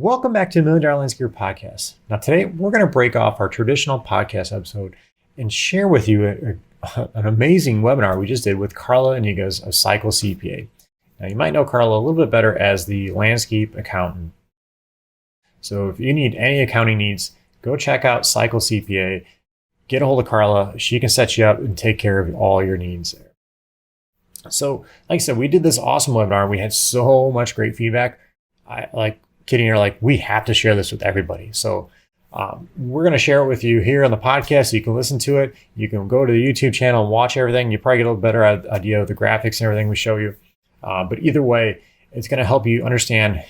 welcome back to the $1 Million Landscaper Podcast. Now today we're going to break off our traditional podcast episode and share with you an amazing webinar we just did with Carla and Iniguez of Cycle CPA. Now you might know Carla a little bit better as the landscape accountant. So if you need any accounting needs, go check out Cycle CPA, get a hold of Carla. She can set you up and take care of all your needs there. So like I said, we did this awesome webinar. We had so much great feedback. We have to share this with everybody. So we're going to share it with you here on the podcast. So you can listen to it. You can go to the YouTube channel and watch everything. You probably get a little better idea of the graphics and everything we show you. But either way, it's going to help you understand,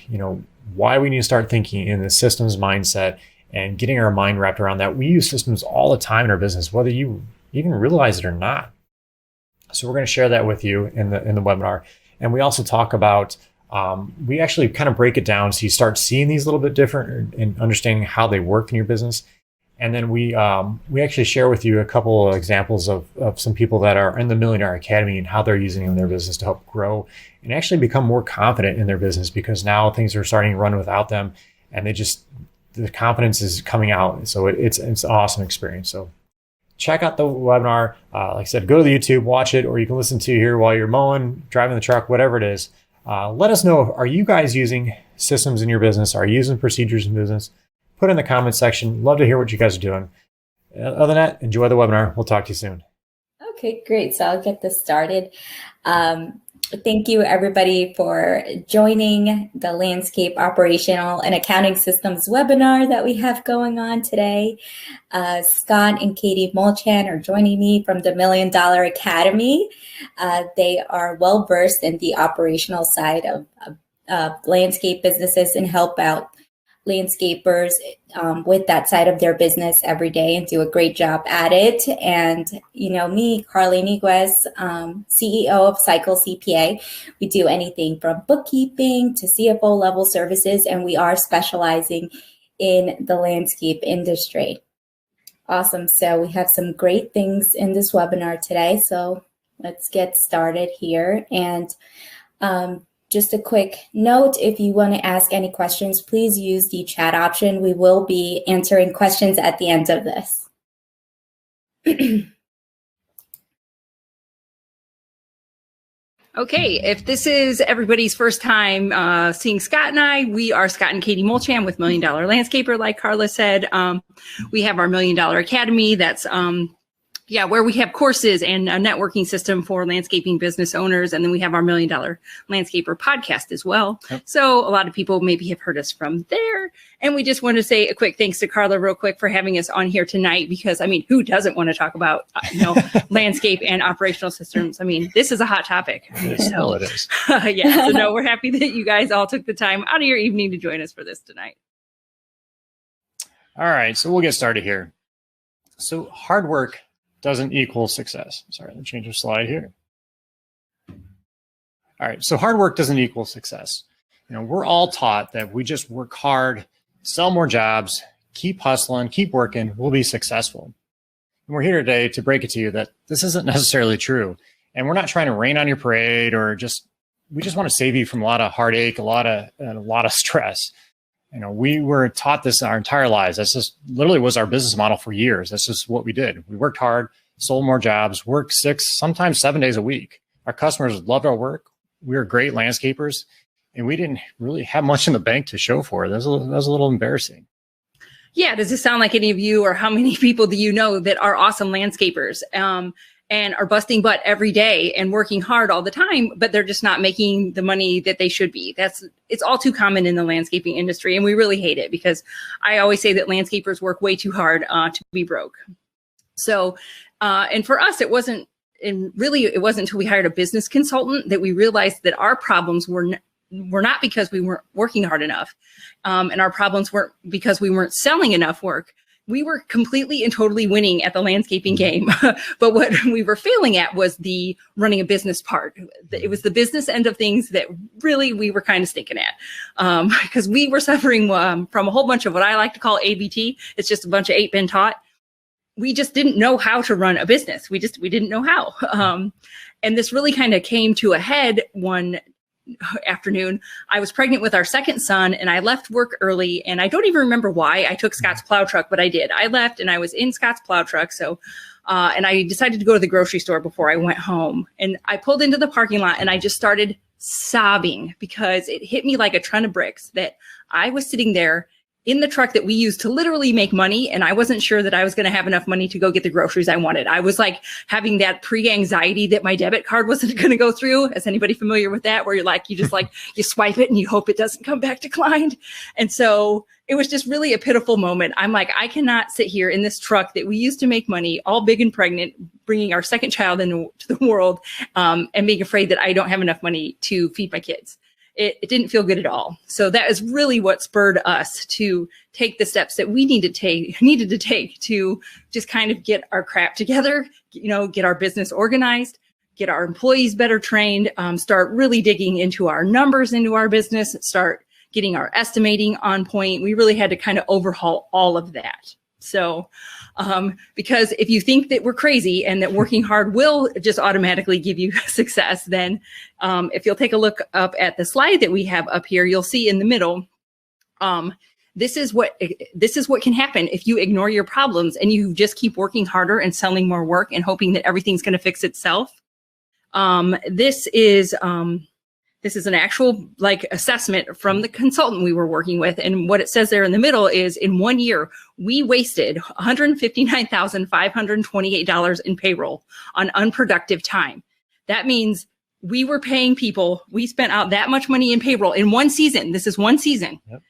why we need to start thinking in the systems mindset and getting our mind wrapped around that. We use systems all the time in our business, whether you even realize it or not. So we're going to share that with you in the webinar. And we also talk about, we actually kind of break it down so you start seeing these a little bit different and understanding how they work in your business. And then we actually share with you a couple of examples of some people that are in the Millionaire Academy and how they're using it in their business to help grow and actually become more confident in their business, because now things are starting to run without them and the confidence is coming out. So it's an awesome experience. So check out the webinar. Like I said, go to the YouTube, watch it, or you can listen to it here while you're mowing, driving the truck, whatever it is. Let us know, are you guys using systems in your business? Are you using procedures in business? Put in the comments section. Love to hear what you guys are doing. Other than that, enjoy the webinar. We'll talk to you soon. Okay, great. So I'll get this started. Thank you, everybody, for joining the Landscape Operational and Accounting Systems webinar that we have going on today. Scott and Katie Molchan are joining me from the $1 Million Academy. They are well-versed in the operational side of landscape businesses and help out landscapers with that side of their business every day and do a great job at it. And, me, Carla Iniguez, CEO of Cycle CPA, we do anything from bookkeeping to CFO level services, and we are specializing in the landscape industry. Awesome. So we have some great things in this webinar today. So let's get started here. And just a quick note, if you want to ask any questions, please use the chat option. We will be answering questions at the end of this. Okay, if this is everybody's first time seeing Scott and I, we are Scott and Katie Molchan with $1 Million Landscaper, like Carla said. We have our $1 Million Academy. That's where we have courses and a networking system for landscaping business owners. And then we have our $1 Million Landscaper podcast as well. Yep. So a lot of people maybe have heard us from there. And we just want to say a quick thanks to Carla real quick for having us on here tonight, because who doesn't want to talk about, landscape and operational systems? This is a hot topic. It is. So, it is. So we're happy that you guys all took the time out of your evening to join us for this tonight. All right, so we'll get started here. So hard work doesn't equal success. Sorry, let me change the slide here. All right, so hard work doesn't equal success. We're all taught that we just work hard, sell more jobs, keep hustling, keep working, we'll be successful. And we're here today to break it to you that this isn't necessarily true. And we're not trying to rain on your parade we just want to save you from a lot of heartache, a lot of stress. We were taught this our entire lives. That's just literally was our business model for years. That's just what we did. We worked hard, sold more jobs, worked 6, sometimes 7 days a week. Our customers loved our work. We were great landscapers, and we didn't really have much in the bank to show for it. That was a little embarrassing. Yeah. Does this sound like any of you, or how many people do you know that are awesome landscapers? And are busting butt every day and working hard all the time, but they're just not making the money that they should be. It's all too common in the landscaping industry. And we really hate it, because I always say that landscapers work way too hard to be broke. So, and for us, it wasn't until we hired a business consultant that we realized that our problems were not because we weren't working hard enough. And our problems weren't because we weren't selling enough work. We were completely and totally winning at the landscaping game. But what we were failing at was the running a business part. It was the business end of things that really we were kind of stinking at, because we were suffering from a whole bunch of what I like to call ABT. It's just a bunch of 8-been taught. We just didn't know how to run a business. We didn't know how. And this really kind of came to a head one afternoon. I was pregnant with our second son, and I left work early, and I don't even remember why I took Scott's plow truck, but I did. I left, and I was in Scott's plow truck. So, and I decided to go to the grocery store before I went home, and I pulled into the parking lot, and I just started sobbing because it hit me like a ton of bricks that I was sitting there in the truck that we used to literally make money. And I wasn't sure that I was going to have enough money to go get the groceries I wanted. I was like having that pre-anxiety that my debit card wasn't going to go through. Is anybody familiar with that? Where you're like, you just like, you swipe it and you hope it doesn't come back declined. And so it was just really a pitiful moment. I'm like, I cannot sit here in this truck that we used to make money, all big and pregnant, bringing our second child into the world, and being afraid that I don't have enough money to feed my kids. It didn't feel good at all. So that is really what spurred us to take the steps that we needed to take to just kind of get our crap together, get our business organized, get our employees better trained, start really digging into our numbers, into our business, start getting our estimating on point. We really had to kind of overhaul all of that. So, because if you think that we're crazy and that working hard will just automatically give you success, then if you'll take a look up at the slide that we have up here, you'll see in the middle, this is what can happen if you ignore your problems and you just keep working harder and selling more work and hoping that everything's going to fix itself. This is an actual assessment from the consultant we were working with. And what it says there in the middle is in 1 year, we wasted $159,528 in payroll on unproductive time. That means we were paying people. We spent out that much money in payroll in one season. This is one season. Yep.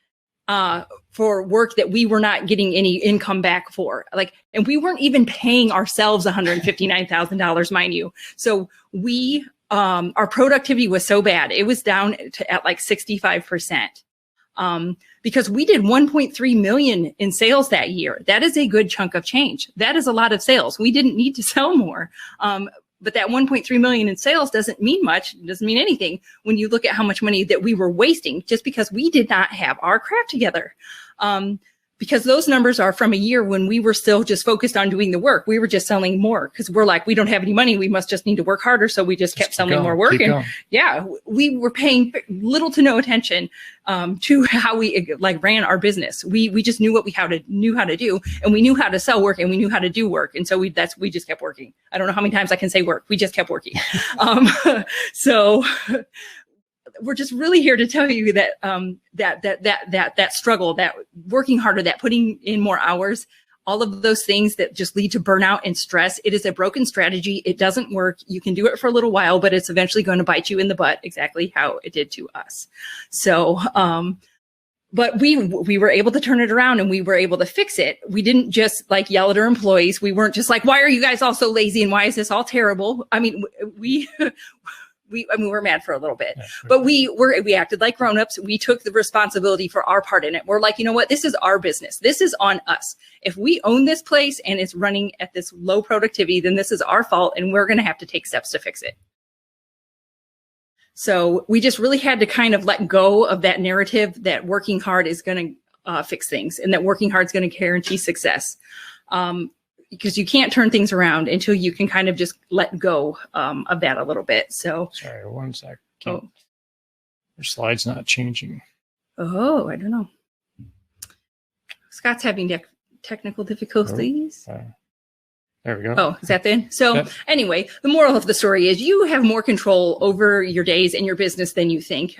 For work that we were not getting any income back for. And we weren't even paying ourselves $159,000, mind you. So our productivity was so bad. It was down at 65%. Because we did 1.3 million in sales that year. That is a good chunk of change. That is a lot of sales. We didn't need to sell more. But that 1.3 million in sales doesn't mean much, doesn't mean anything when you look at how much money that we were wasting just because we did not have our crap together. Because those numbers are from a year when we were still just focused on doing the work. We were just selling more because we're like, we don't have any money. We must just need to work harder. So we just kept selling more work. And yeah, we were paying little to no attention to how we ran our business. We just knew what we knew how to do, and we knew how to sell work, and we knew how to do work. And so we just kept working. I don't know how many times I can say work. We just kept working. So we're just really here to tell you that that struggle, that working harder, that putting in more hours, all of those things that just lead to burnout and stress. It is a broken strategy. It doesn't work. You can do it for a little while, but it's eventually going to bite you in the butt, exactly how it did to us. So, but we were able to turn it around and we were able to fix it. We didn't just yell at our employees. We weren't just why are you guys all so lazy and why is this all terrible? I mean, we were mad for a little bit, but we acted like grownups. We took the responsibility for our part in it. We're like, you know what? This is our business. This is on us. If we own this place and it's running at this low productivity, then this is our fault and we're going to have to take steps to fix it. So we just really had to kind of let go of that narrative that working hard is going to fix things and that working hard is going to guarantee success. Because you can't turn things around until you can kind of just let go of that a little bit. So sorry, one sec. Your slide's not changing. Oh, I don't know. Scott's having technical difficulties. There we go. Oh, is that then? So anyway, the moral of the story is you have more control over your days and your business than you think.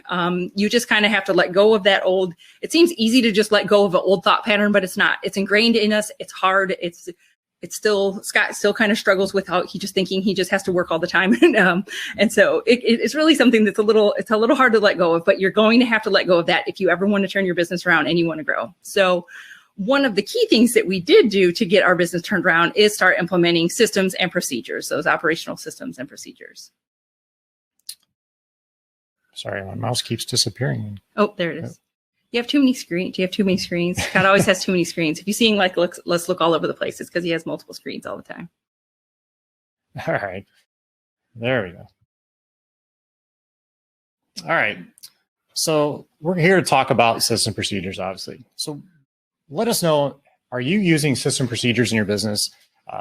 You just kind of have to let go of that old, it seems easy to just let go of an old thought pattern, but it's not. It's ingrained in us. It's hard. Scott still kind of struggles with how he just thinking he just has to work all the time. And so it's really something that's it's a little hard to let go of, but you're going to have to let go of that if you ever want to turn your business around and you want to grow. So one of the key things that we did do to get our business turned around is start implementing systems and procedures, those operational systems and procedures. Sorry, my mouse keeps disappearing. Oh, there it is. You have too many screens. Do you have too many screens? Scott always has too many screens. If you're seeing let's look all over the place, it's because he has multiple screens all the time. All right. There we go. All right. So we're here to talk about system procedures, obviously. So let us know, are you using system procedures in your business?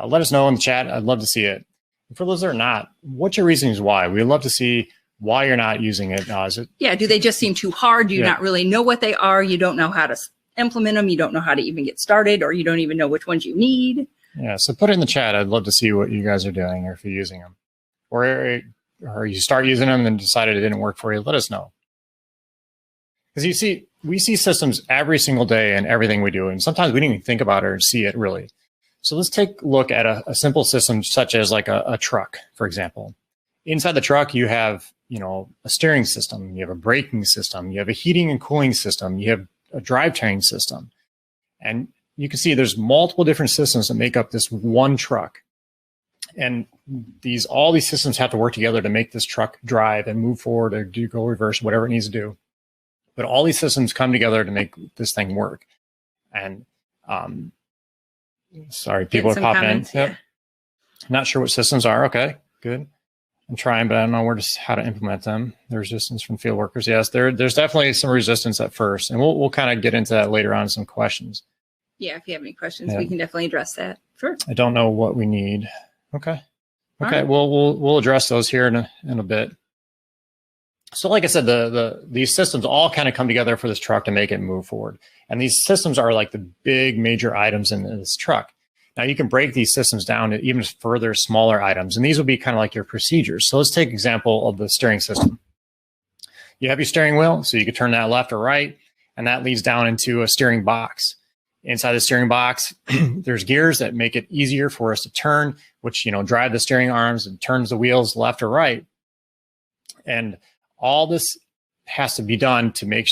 Let us know in the chat. I'd love to see it. And for those that are not, what's your reasons why? We'd love to see why you're not using it. Is it? Yeah. Do they just seem too hard? Do you Yeah. not really know what they are? You don't know how to implement them. You don't know how to even get started, or you don't even know which ones you need. Yeah. So put it in the chat. I'd love to see what you guys are doing, or if you're using them, or you start using them and decided it didn't work for you. Let us know. Because we see systems every single day in everything we do, and sometimes we didn't even think about it or see it really. So let's take a look at a simple system such as like a truck, for example. Inside the truck, you have a steering system, you have a braking system, you have a heating and cooling system, you have a drivetrain system, and you can see there's multiple different systems that make up this one truck. And all these systems have to work together to make this truck drive and move forward or go reverse, whatever it needs to do. But all these systems come together to make this thing work. And sorry, people are popping in. Yep. Not sure what systems are. Okay, good. I'm trying, but I don't know how to implement them. The resistance from field workers. Yes, there's definitely some resistance at first, and we'll kind of get into that later on in some questions. Yeah, if you have any questions, we can definitely address that. Sure. I don't know what we need. Okay. Right. We'll address those here in a bit. So like I said, these systems all kind of come together for this truck to make it move forward. And these systems are like the big major items in this truck. Now you can break these systems down to even further smaller items. And these will be kind of like your procedures. So let's take an example of the steering system. You have your steering wheel, so you can turn that left or right, and that leads down into a steering box. Inside the steering box, there's gears that make it easier for us to turn, which drive the steering arms and turns the wheels left or right. And all this has to be done to make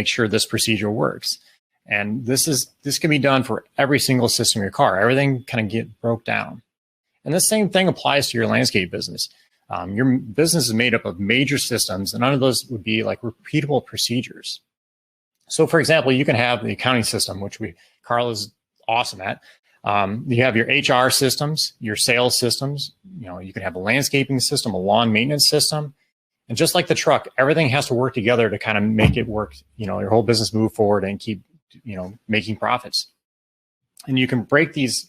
sure this procedure works. And this can be done for every single system in your car. Everything kind of get broke down. And the same thing applies to your landscape business. Your business is made up of major systems, and none of those would be like repeatable procedures. So for example, you can have the accounting system, which Carla's awesome at. You have your HR systems, your sales systems. You can have a landscaping system, a lawn maintenance system. And just like the truck, everything has to work together to kind of make it work, your whole business move forward and keep, making profits. And you can break these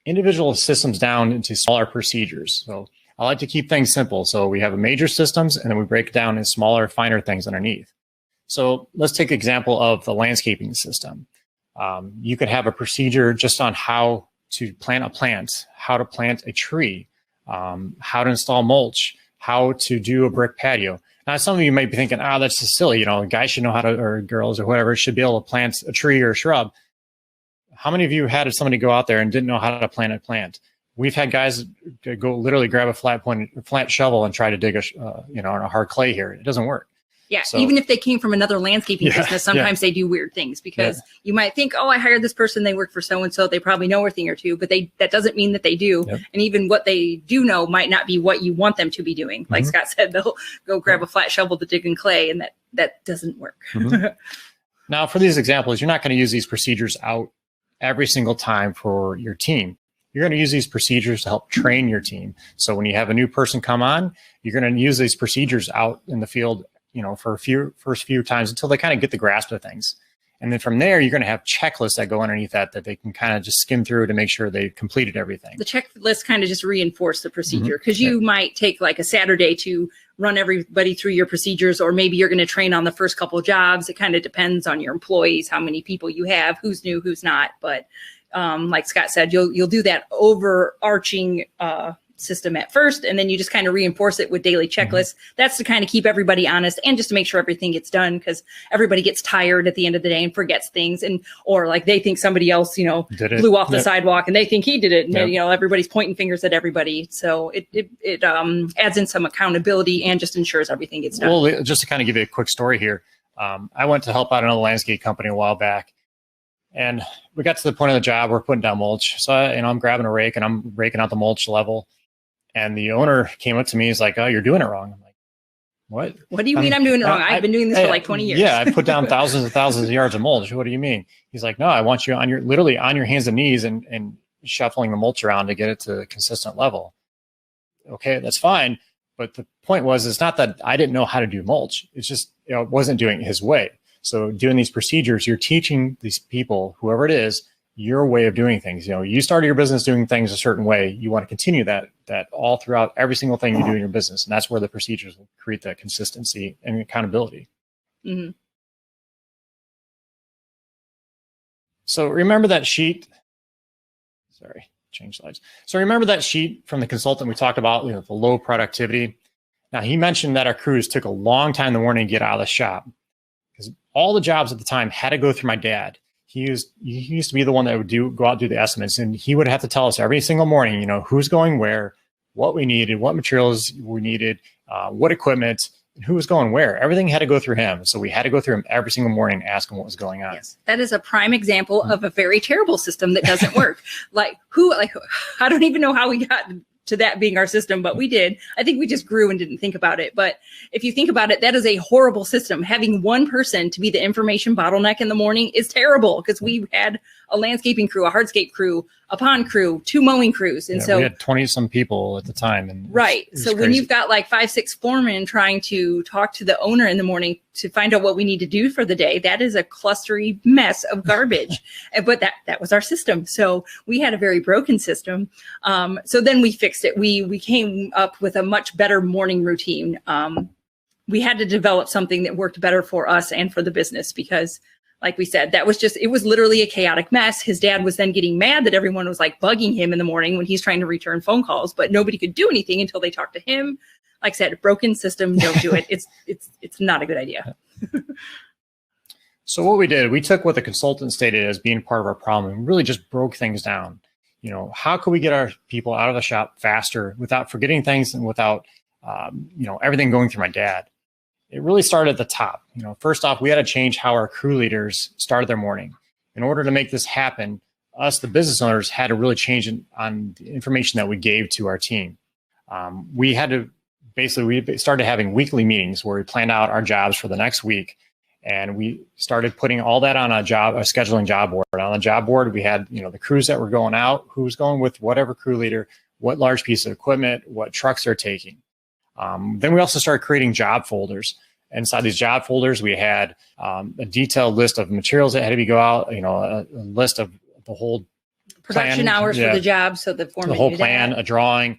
individual systems down into smaller procedures. So I like to keep things simple. So we have a major systems, and then we break it down in smaller, finer things underneath. So let's take an example of the landscaping system. You could have a procedure just on how to plant a plant, how to plant a tree, how to install mulch, how to do a brick patio. Now, some of you might be thinking, that's just silly. Guys should know how to, or girls or whatever, should be able to plant a tree or a shrub. How many of you had somebody go out there and didn't know how to plant a plant? We've had guys go literally grab a flat shovel and try to dig on a hard clay here. It doesn't work. Yeah, So, even if they came from another landscaping business, sometimes they do weird things because you might think, I hired this person, they work for so-and-so, they probably know a thing or two, but that doesn't mean that they do. Yep. And even what they do know might not be what you want them to be doing. Like Scott said, they'll go grab a flat shovel to dig in clay, and that doesn't work. Now, for these examples, you're not going to use these procedures out every single time for your team. You're going to use these procedures to help train your team. So when you have a new person come on, you're going to use these procedures out in the field for first few times until they kind of get the grasp of things. And then from there, you're going to have checklists that go underneath that they can kind of just skim through to make sure they completed everything. The checklist kind of just reinforce the procedure because you might take like a Saturday to run everybody through your procedures, or maybe you're going to train on the first couple of jobs. It kind of depends on your employees, how many people you have, who's new, who's not. But like Scott said, you'll do that overarching system at first, and then you just kind of reinforce it with daily checklists. That's to kind of keep everybody honest and just to make sure everything gets done, because everybody gets tired at the end of the day and forgets things, or like they think somebody else blew off the sidewalk and they think he did it, and everybody's pointing fingers at everybody. So it adds in some accountability and just ensures everything gets done. Well, just to kind of give you a quick story here, I went to help out another landscape company a while back, and we got to the point of the job, we're putting down mulch. So I'm grabbing a rake and I'm raking out the mulch level. And the owner came up to me. He's like, "Oh, you're doing it wrong." I'm like, "What? What do you mean I'm doing it wrong? I've been doing this for like 20 years." Yeah, I put down thousands of yards of mulch. What do you mean? He's like, "No, I want you literally on your hands and knees and shuffling the mulch around to get it to a consistent level." Okay, that's fine. But the point was, it's not that I didn't know how to do mulch. It's just, it wasn't doing it his way. So doing these procedures, you're teaching these people, whoever it is, your way of doing things. You started your business doing things a certain way. You want to continue that all throughout every single thing you do in your business. And that's where the procedures will create that consistency and accountability. Mm-hmm. So remember that sheet. Sorry, change slides. So remember that sheet from the consultant we talked about, the low productivity. Now, he mentioned that our crews took a long time in the morning to get out of the shop because all the jobs at the time had to go through my dad. He used to be the one that would go out and do the estimates, and he would have to tell us every single morning, who's going where, what we needed, what materials we needed, what equipment, and who was going where. Everything had to go through him. So we had to go through him every single morning and ask him what was going on. Yes, that is a prime example of a very terrible system that doesn't work. I don't even know how we got to that being our system, but we did. I think we just grew and didn't think about it. But if you think about it, that is a horrible system. Having one person to be the information bottleneck in the morning is terrible because we had a landscaping crew, a hardscape crew, a pond crew, 2 mowing crews. And so we had 20 some people at the time. And right. So when you've got like 5, 6 foremen trying to talk to the owner in the morning to find out what we need to do for the day, that is a clustery mess of garbage. But that was our system. So we had a very broken system. So then we fixed it. We came up with a much better morning routine. We had to develop something that worked better for us and for the business because, like we said, it was literally a chaotic mess. His dad was then getting mad that everyone was like bugging him in the morning when he's trying to return phone calls, but nobody could do anything until they talked to him. Like I said, broken system, don't do it. It's not a good idea. So what we did, we took what the consultant stated as being part of our problem and really just broke things down. How could we get our people out of the shop faster without forgetting things and without, everything going through my dad? It really started at the top. First off, we had to change how our crew leaders started their morning. In order to make this happen, us, the business owners, had to really change on the information that we gave to our team. We started having weekly meetings where we planned out our jobs for the next week. And we started putting all that on a scheduling job board. On the job board, we had, the crews that were going out, who was going with whatever crew leader, what large piece of equipment, what trucks they're taking. Then we also started creating job folders. Inside these job folders, we had a detailed list of materials that had to go out, a list of the whole production hours for the job. So the whole plan, a drawing,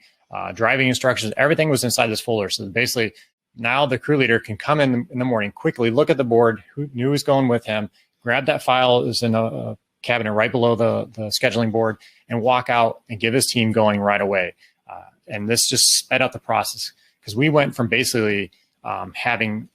driving instructions, everything was inside this folder. So basically, now the crew leader can come in the morning, quickly look at the board, who knew was going with him, grab that file that was in a cabinet right below the scheduling board, and walk out and give his team going right away. And this just sped up the process because we went from basically having,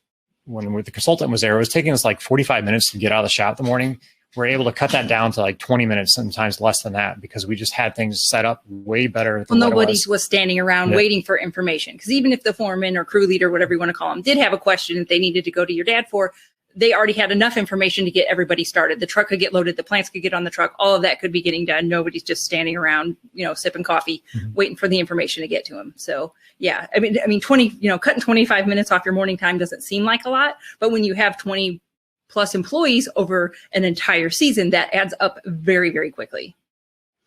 when the consultant was there, it was taking us like 45 minutes to get out of the shop in the morning. We're able to cut that down to like 20 minutes, sometimes less than that, because we just had things set up way better. Well, nobody was standing around waiting for information. Because even if the foreman or crew leader, whatever you want to call them, did have a question that they needed to go to your dad for, they already had enough information to get everybody started. The truck could get loaded, the plants could get on the truck, all of that could be getting done. Nobody's just standing around, sipping coffee, waiting for the information to get to them. So yeah, I mean, cutting 25 minutes off your morning time doesn't seem like a lot, but when you have 20 plus employees over an entire season, that adds up very, very quickly.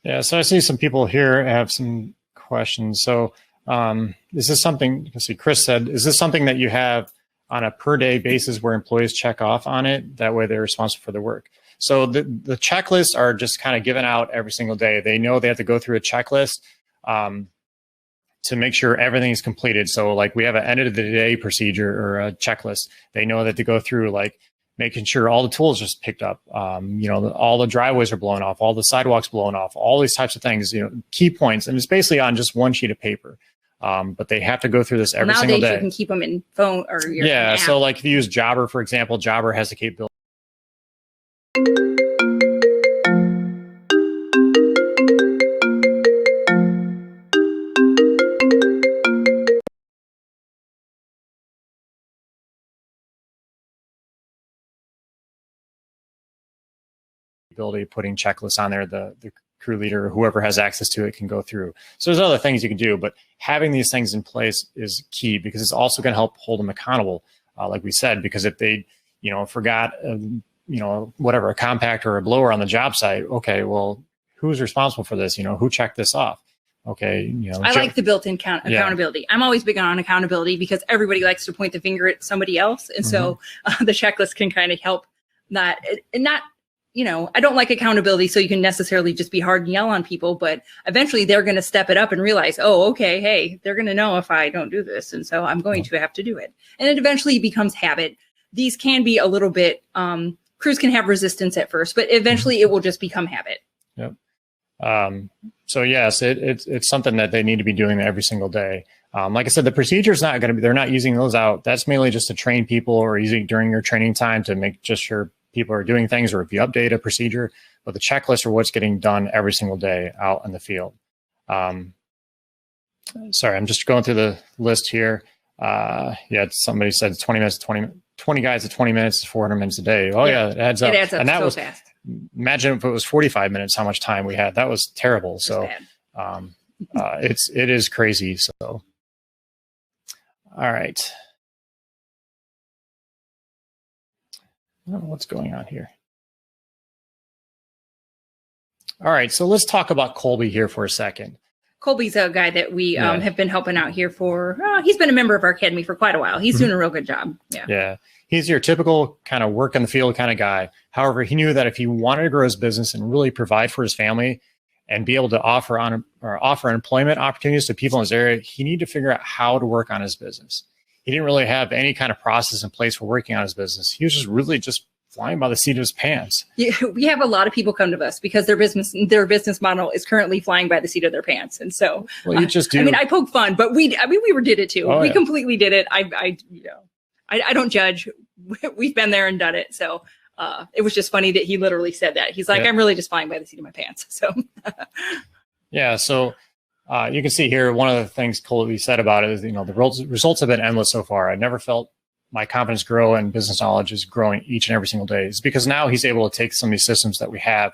Yeah. So I see some people here have some questions. So is this something, let's see, Chris said, is this something that you have on a per day basis where employees check off on it? That way they're responsible for their work. So the checklists are just kind of given out every single day. They know they have to go through a checklist to make sure everything is completed. So like we have an end of the day procedure or a checklist. They know that to go through like making sure all the tools just picked up, all the driveways are blown off, all the sidewalks blown off, all these types of things, key points. And it's basically on just one sheet of paper. But they have to go through this every single day. Nowadays, you can keep them in phone or your app. So like if you use Jobber, for example, Jobber has the capability. Of putting checklists on there, the crew leader or whoever has access to it can go through. So there's other things you can do, but having these things in place is key because it's also going to help hold them accountable. Like we said, because if they, forgot, whatever, a compactor or a blower on the job site, okay, well, who's responsible for this? Who checked this off? Okay. I like the built-in accountability. Yeah. I'm always big on accountability because everybody likes to point the finger at somebody else. And so the checklist can kind of help that, and not I don't like accountability, so you can necessarily just be hard and yell on people, but eventually they're going to step it up and realize, oh, okay, hey, they're going to know if I don't do this. And so I'm going to have to do it. And it eventually becomes habit. These can be a little bit, crews can have resistance at first, but eventually it will just become habit. Yep. So yes, it's something that they need to be doing every single day. Like I said, the procedure is not going to be, they're not using those out. That's mainly just to train people or using during your training time to make just sure people are doing things, or if you update a procedure, but the checklists are what's getting done every single day out in the field. Sorry, I'm just going through the list here. Yeah, somebody said 20 guys at 20 minutes is 400 minutes a day. Oh yeah, it adds up. It adds up and that so was fast. Imagine if it was 45 minutes, how much time we had. That was terrible. So it is crazy. So, all right. I don't know what's going on here. All right. So let's talk about Colby here for a second. Colby's a guy that we have been helping out here for, he's been a member of our academy for quite a while. He's doing a real good job. Yeah. He's your typical kind of work in the field kind of guy. However, he knew that if he wanted to grow his business and really provide for his family and be able to offer employment opportunities to people in his area, he needed to figure out how to work on his business. He didn't really have any kind of process in place for working on his business. He was just really just flying by the seat of his pants. Yeah, we have a lot of people come to us because their business model is currently flying by the seat of their pants. And so, well, you just do. I mean, I poke fun, but we did it too. We completely did it. I don't judge. We've been there and done it. So it was just funny that he literally said that. He's like, I'm really just flying by the seat of my pants. So yeah. So you can see here, one of the things Colby said about it is, the results have been endless so far. I never felt my confidence grow and business knowledge is growing each and every single day. It's because now he's able to take some of these systems that we have,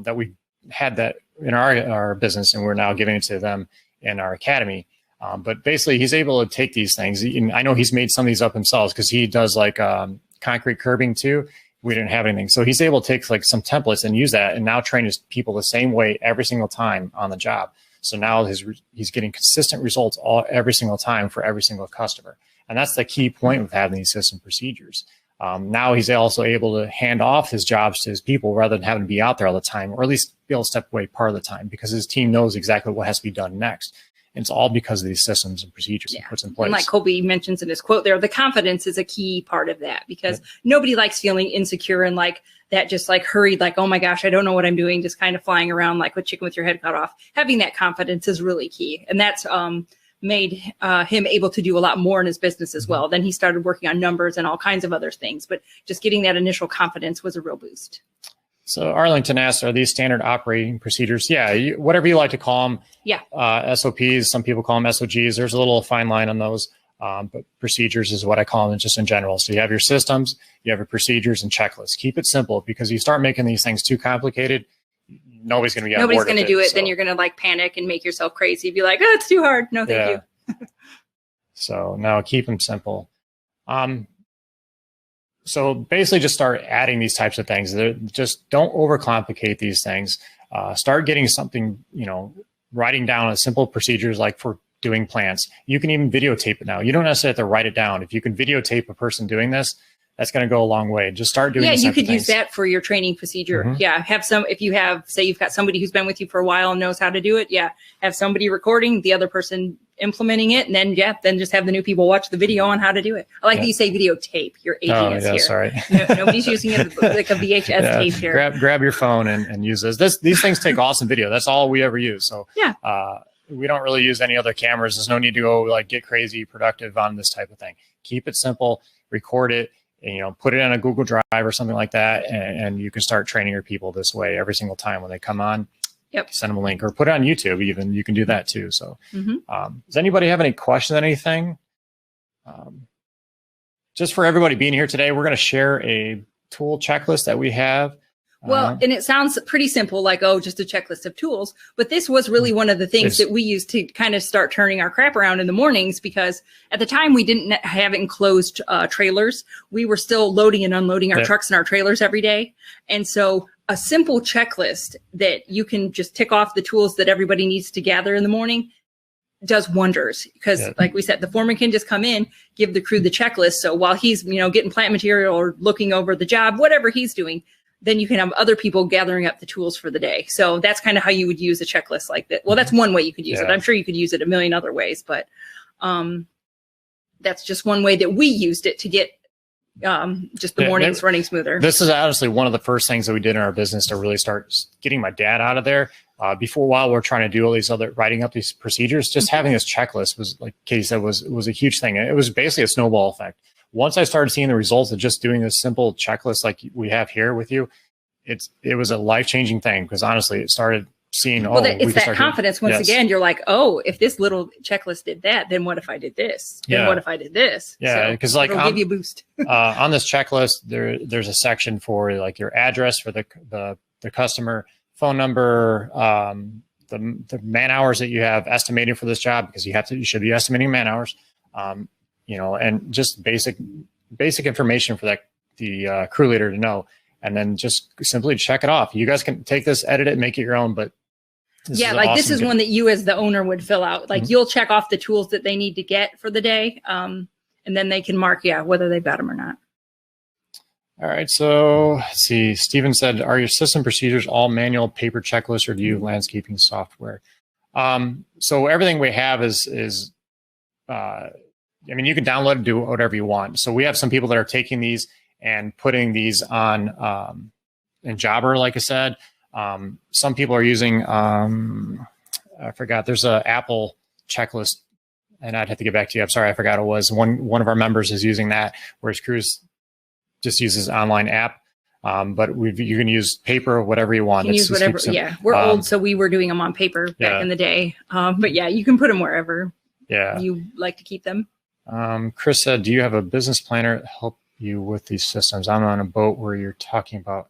that we had that in our business, and we're now giving it to them in our academy. But basically, he's able to take these things. I know he's made some of these up himself because he does like concrete curbing too. We didn't have anything. So he's able to take like some templates and use that and now train his people the same way every single time on the job. So now he's getting consistent results every single time for every single customer. And that's the key point with having these system procedures. Now he's also able to hand off his jobs to his people rather than having to be out there all the time, or at least be able to step away part of the time because his team knows exactly what has to be done next. And it's all because of these systems and procedures he puts in place. And like Colby mentions in his quote there, the confidence is a key part of that because nobody likes feeling insecure and like that just like hurried, like, oh my gosh, I don't know what I'm doing, just kind of flying around like with chicken with your head cut off. Having that confidence is really key. And that's made him able to do a lot more in his business as well. Then he started working on numbers and all kinds of other things, but just getting that initial confidence was a real boost. So Arlington asks, are these standard operating procedures? Yeah, whatever you like to call them. Yeah. SOPs, some people call them SOGs. There's a little fine line on those, but procedures is what I call them just in general. So you have your systems, you have your procedures and checklists. Keep it simple because you start making these things too complicated, nobody's going to be on board. Nobody's going to do it. So. Then you're going to like panic and make yourself crazy. Be like, oh, it's too hard. No, thank you. So no, keep them simple. So basically just start adding these types of things. Just don't overcomplicate these things. Start getting something, writing down a simple procedures like for doing plants. You can even videotape it now. You don't necessarily have to write it down. If you can videotape a person doing this, that's going to go a long way. Just start doing. Yeah, you could use that for your training procedure. Mm-hmm. Yeah, if you have, say you've got somebody who's been with you for a while and knows how to do it. Yeah, have somebody recording, the other person implementing it, and then just have the new people watch the video on how to do it. I like that you say videotape. You're aging us here. Sorry. Nobody's using it like a VHS tape here. Grab your phone and use this. These things take awesome video. That's all we ever use. So we don't really use any other cameras. There's no need to go like get crazy productive on this type of thing. Keep it simple. Record it. And, put it in a Google Drive or something like that, and you can start training your people this way every single time when they come on. Yep. Send them a link or put it on YouTube. Even you can do that too. So, does anybody have any questions on anything? Just for everybody being here today, we're going to share a tool checklist that we have. Well, and it sounds pretty simple, like, just a checklist of tools. But this was really one of the things that we used to kind of start turning our crap around in the mornings, because at the time we didn't have enclosed trailers. We were still loading and unloading our trucks and our trailers every day. And so a simple checklist that you can just tick off the tools that everybody needs to gather in the morning does wonders, because like we said, the foreman can just come in, give the crew the checklist. So while he's, getting plant material or looking over the job, whatever he's doing, then you can have other people gathering up the tools for the day. So that's kind of how you would use a checklist like that. Well, that's one way you could use it. I'm sure you could use it a million other ways, but that's just one way that we used it to get just the mornings running smoother. This is honestly one of the first things that we did in our business to really start getting my dad out of there. Before, while we're trying to do all these other, writing up these procedures, just having this checklist was, like Katie said, was a huge thing. It was basically a snowball effect. Once I started seeing the results of just doing this simple checklist like we have here with you, it was a life-changing thing, because honestly, it started seeing, it's that confidence. Once again, you're like, oh, if this little checklist did that, then what if I did this? Then what if I did this? Yeah, because it'll give you a boost. On this checklist, there's a section for like your address for the customer, phone number, the man hours that you have estimated for this job, because you should be estimating man hours, and just basic information for the crew leader to know, and then just simply check it off. You guys can take this, edit it, make it your own, but this is one that you as the owner would fill out. Like you'll check off the tools that they need to get for the day, and then they can mark whether they've got them or not. All right, so let's see. Steven said, are your system procedures all manual paper checklists, or do you have landscaping software? So everything we have is you can download and do whatever you want. So we have some people that are taking these and putting these on in Jobber, like I said. Some people are using, I forgot, there's an Apple checklist, and I'd have to get back to you. I'm sorry, I forgot it was. One of our members is using that, whereas Cruz just uses online app. But you can use paper, whatever you want. You can use whatever. We're old, so we were doing them on paper back in the day. But you can put them wherever you like to keep them. Chris said, do you have a business planner help you with these systems? I'm on a boat where you're talking about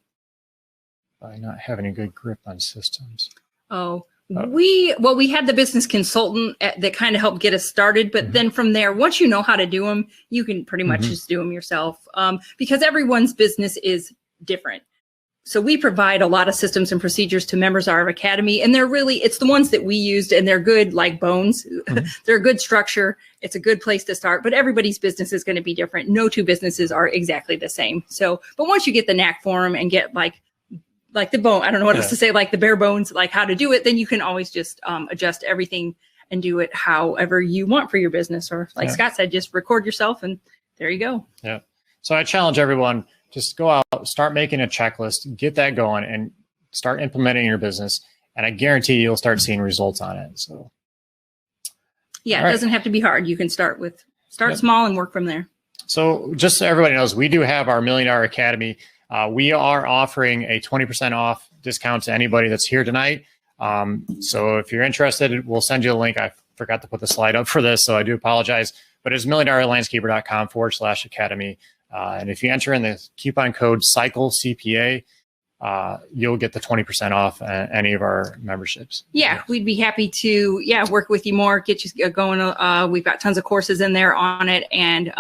by not having a good grip on systems. We had the business consultant that kind of helped get us started, but then from there, once you know how to do them, you can pretty much just do them yourself, because everyone's business is different. So we provide a lot of systems and procedures to members of our academy, and it's the ones that we used, and they're good like bones. They're a good structure. It's a good place to start, but everybody's business is going to be different. No two businesses are exactly the same. So, but once you get the knack for them and get like the bone, I don't know what else to say, like the bare bones, like how to do it, then you can always just adjust everything and do it however you want for your business. Or like Scott said, just record yourself and there you go. Yeah. So I challenge everyone, just go out, start making a checklist, get that going, and start implementing your business. And I guarantee you'll start seeing results on it. So it doesn't have to be hard. You can start small and work from there. So just so everybody knows, we do have our Millionaire Academy. We are offering a 20% off discount to anybody that's here tonight. So if you're interested, we'll send you a link. I forgot to put the slide up for this, so I do apologize. But it's millionairelandscaper.com/academy. And if you enter in the coupon code CYCLECPA, you'll get the 20% off any of our memberships. We'd be happy to work with you more, get you going. We've got tons of courses in there on it, and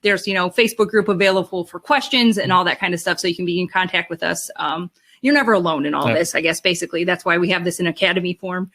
there's Facebook group available for questions and all that kind of stuff, so you can be in contact with us. You're never alone in all this, I guess. Basically, that's why we have this in Academy form.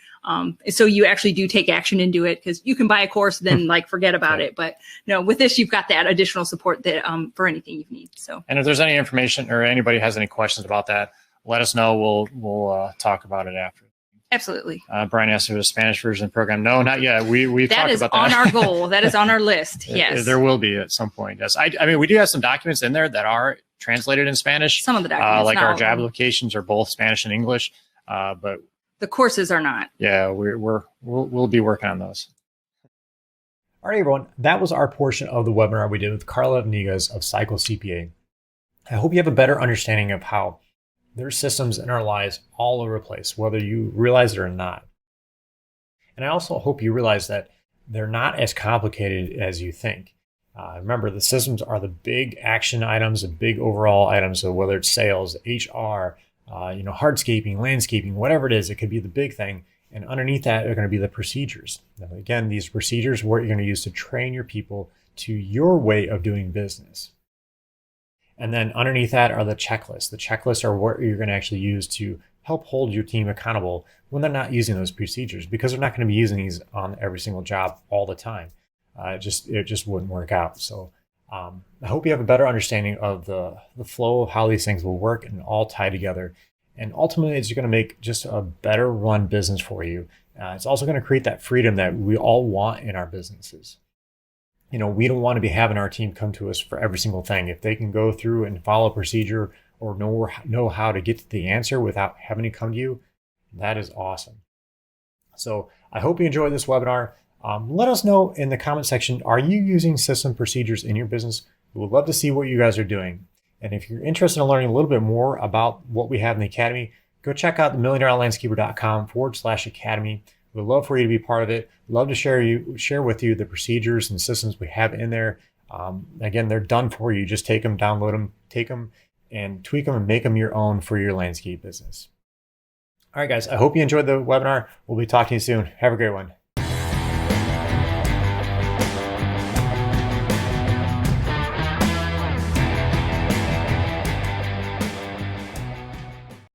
So you actually do take action and do it, because you can buy a course, then forget about it. But with this, you've got that additional support that for anything you need. So, and if there's any information or anybody has any questions about that, let us know. We'll talk about it after. Absolutely. Brian asked if there's a Spanish version of the program. No, not yet. We've talked about that. That is on our goal. That is on our list. Yes. There will be at some point. Yes. I mean, we do have some documents in there that are translated in Spanish. Some of the documents, like our job applications, are both Spanish and English, but the courses are not. Yeah, we'll be working on those. All right, everyone. That was our portion of the webinar we did with Carla Iniguez of Cycle CPA. I hope you have a better understanding of how there are systems in our lives all over the place, whether you realize it or not. And I also hope you realize that they're not as complicated as you think. Remember, the systems are the big action items, the big overall items. So whether it's sales, HR, hardscaping, landscaping, whatever it is, it could be the big thing. And underneath that are going to be the procedures. Now, again, these procedures are what you're going to use to train your people to your way of doing business. And then underneath that are the checklists. The checklists are what you're going to actually use to help hold your team accountable when they're not using those procedures, because they're not going to be using these on every single job all the time. It just wouldn't work out. So I hope you have a better understanding of the flow of how these things will work and all tie together. And ultimately, it's going to make just a better run business for you. It's also going to create that freedom that we all want in our businesses. We don't want to be having our team come to us for every single thing. If they can go through and follow a procedure or know how to get to the answer without having to come to you, that is awesome. So I hope you enjoyed this webinar. Let us know in the comment section, are you using system procedures in your business? We would love to see what you guys are doing. And if you're interested in learning a little bit more about what we have in the Academy, go check out the millionairelandscaper.com/academy. We'd love for you to be part of it. Love to share with you the procedures and systems we have in there. Again, they're done for you. Just take them, download them, take them and tweak them and make them your own for your landscape business. All right, guys, I hope you enjoyed the webinar. We'll be talking to you soon. Have a great one.